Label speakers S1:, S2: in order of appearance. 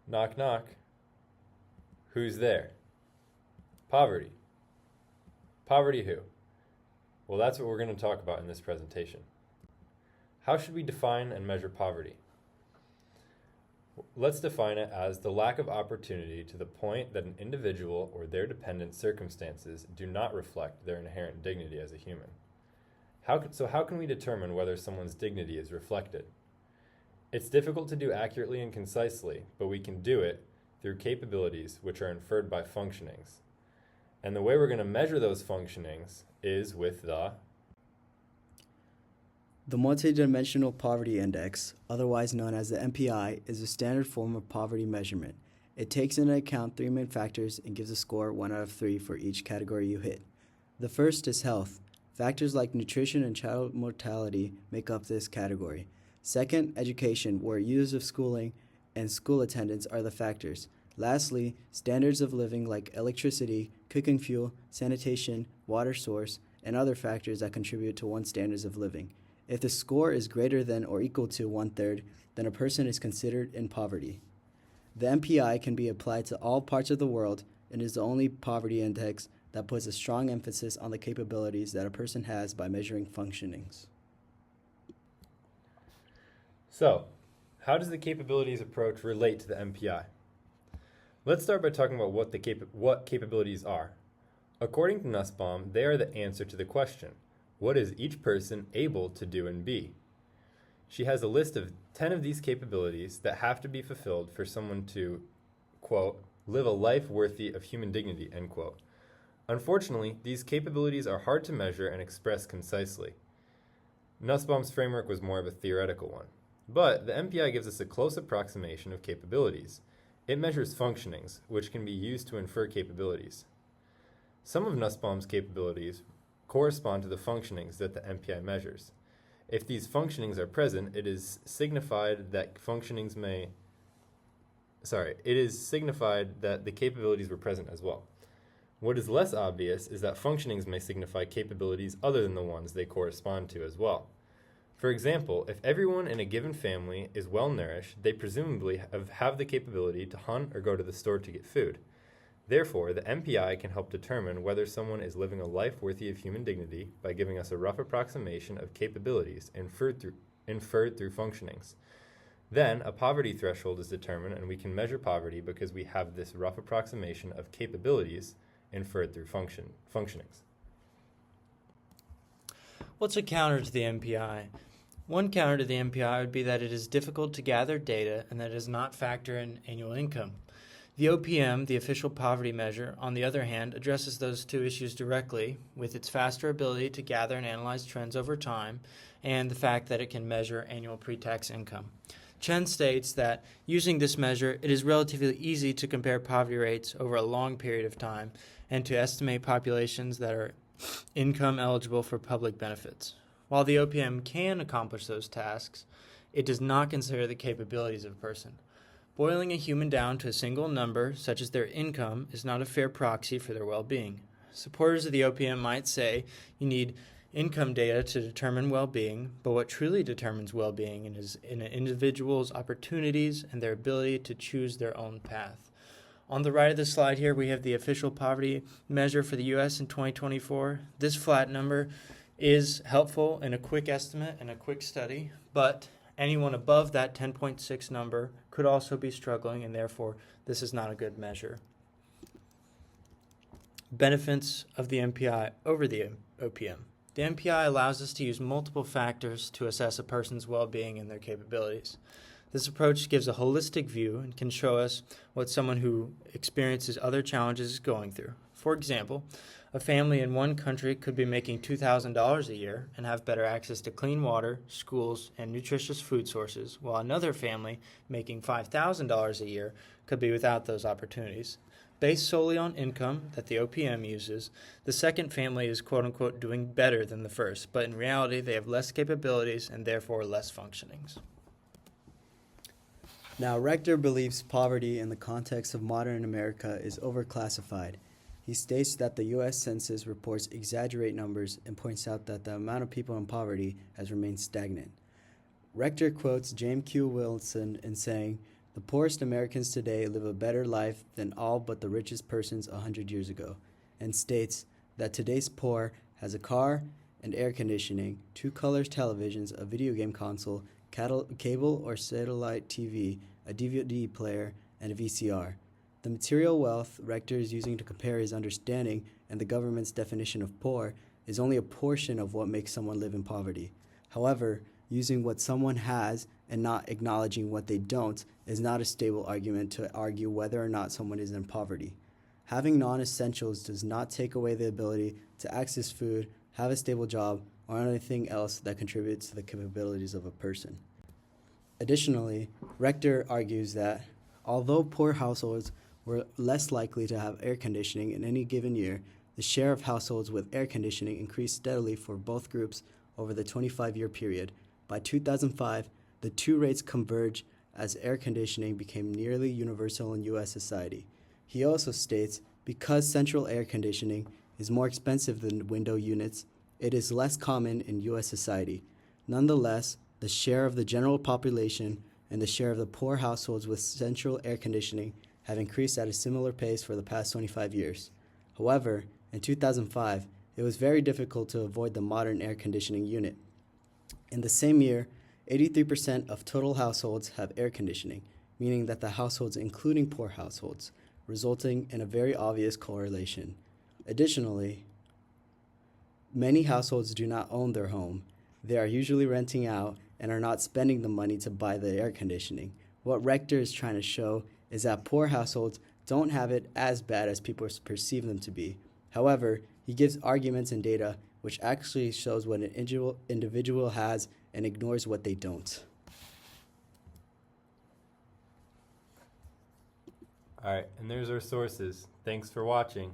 S1: Knock, knock. Who's there? Poverty. Poverty who? Well, that's what we're going to talk about in this presentation. How should we define and measure poverty? Let's define it as the lack of opportunity to the point that an individual or their dependent circumstances do not reflect their inherent dignity as a human. How can we determine whether someone's dignity is reflected? It's difficult to do accurately and concisely, but we can do it through capabilities which are inferred by functionings. And the way we're going to measure those functionings is with
S2: the Multidimensional Poverty Index, otherwise known as the MPI, is a standard form of poverty measurement. It takes into account three main factors and gives a score 1 out of 3 for each category you hit. The first is health. Factors like nutrition and child mortality make up this category. Second, education, where years of schooling and school attendance are the factors. Lastly, standards of living like electricity, cooking fuel, sanitation, water source, and other factors that contribute to one's standards of living. If the score is greater than or equal to 1/3, then a person is considered in poverty. The MPI can be applied to all parts of the world and is the only poverty index that puts a strong emphasis on the capabilities that a person has by measuring functionings.
S1: So, how does the capabilities approach relate to the MPI? Let's start by talking about what capabilities are. According to Nussbaum, they are the answer to the question, what is each person able to do and be? She has a list of 10 of these capabilities that have to be fulfilled for someone to, quote, live a life worthy of human dignity, end quote. Unfortunately, these capabilities are hard to measure and express concisely. Nussbaum's framework was more of a theoretical one. But the MPI gives us a close approximation of capabilities. It measures functionings, which can be used to infer capabilities. Some of Nussbaum's capabilities correspond to the functionings that the MPI measures. If these functionings are present, it is signified that the capabilities were present as well. What is less obvious is that functionings may signify capabilities other than the ones they correspond to as well. For example, if everyone in a given family is well nourished, they presumably have the capability to hunt or go to the store to get food. Therefore, the MPI can help determine whether someone is living a life worthy of human dignity by giving us a rough approximation of capabilities inferred through functionings. Then, a poverty threshold is determined, and we can measure poverty because we have this rough approximation of capabilities inferred through functionings.
S3: What's a counter to the MPI? One counter to the MPI would be that it is difficult to gather data and that it does not factor in annual income. The OPM, the official poverty measure, on the other hand, addresses those two issues directly with its faster ability to gather and analyze trends over time and the fact that it can measure annual pre-tax income. Chen states that using this measure, it is relatively easy to compare poverty rates over a long period of time and to estimate populations that are income eligible for public benefits. While the OPM can accomplish those tasks, it does not consider the capabilities of a person. Boiling a human down to a single number, such as their income, is not a fair proxy for their well-being. Supporters of the OPM might say you need income data to determine well-being, but what truly determines well-being is in an individual's opportunities and their ability to choose their own path. On the right of the slide here, we have the official poverty measure for the U.S. in 2024. This flat number is helpful in a quick estimate and a quick study, but anyone above that 10.6 number could also be struggling, and therefore this is not a good measure. Benefits of the MPI over the OPM. The MPI allows us to use multiple factors to assess a person's well-being and their capabilities. This approach gives a holistic view and can show us what someone who experiences other challenges is going through. For example, a family in one country could be making $2,000 a year and have better access to clean water, schools, and nutritious food sources, while another family making $5,000 a year could be without those opportunities. Based solely on income that the OPM uses, the second family is quote-unquote doing better than the first, but in reality they have less capabilities and therefore less functionings.
S2: Now, Rector believes poverty in the context of modern America is overclassified. He states that the U.S. Census reports exaggerate numbers and points out that the amount of people in poverty has remained stagnant. Rector quotes James Q. Wilson in saying, The poorest Americans today live a better life than all but the richest persons 100 years ago, and states that today's poor has a car and air conditioning, 2-color televisions, a video game console, cable or satellite TV, a DVD player, and a VCR. The material wealth Rector is using to compare his understanding and the government's definition of poor is only a portion of what makes someone live in poverty. However, using what someone has and not acknowledging what they don't is not a stable argument to argue whether or not someone is in poverty. Having non-essentials does not take away the ability to access food, have a stable job, or anything else that contributes to the capabilities of a person. Additionally, Rector argues that although poor households were less likely to have air conditioning in any given year, the share of households with air conditioning increased steadily for both groups over the 25-year period. By 2005, the two rates converged as air conditioning became nearly universal in U.S. society. He also states, because central air conditioning is more expensive than window units, it is less common in U.S. society. Nonetheless, the share of the general population and the share of the poor households with central air conditioning have increased at a similar pace for the past 25 years. However, in 2005, it was very difficult to avoid the modern air conditioning unit. In the same year, 83% of total households have air conditioning, meaning that the households including poor households, resulting in a very obvious correlation. Additionally, many households do not own their home. They are usually renting out and are not spending the money to buy the air conditioning. What Rector is trying to show is that poor households don't have it as bad as people perceive them to be. However, he gives arguments and data which actually shows what an individual has and ignores what they don't.
S1: All right, and there's our sources. Thanks for watching.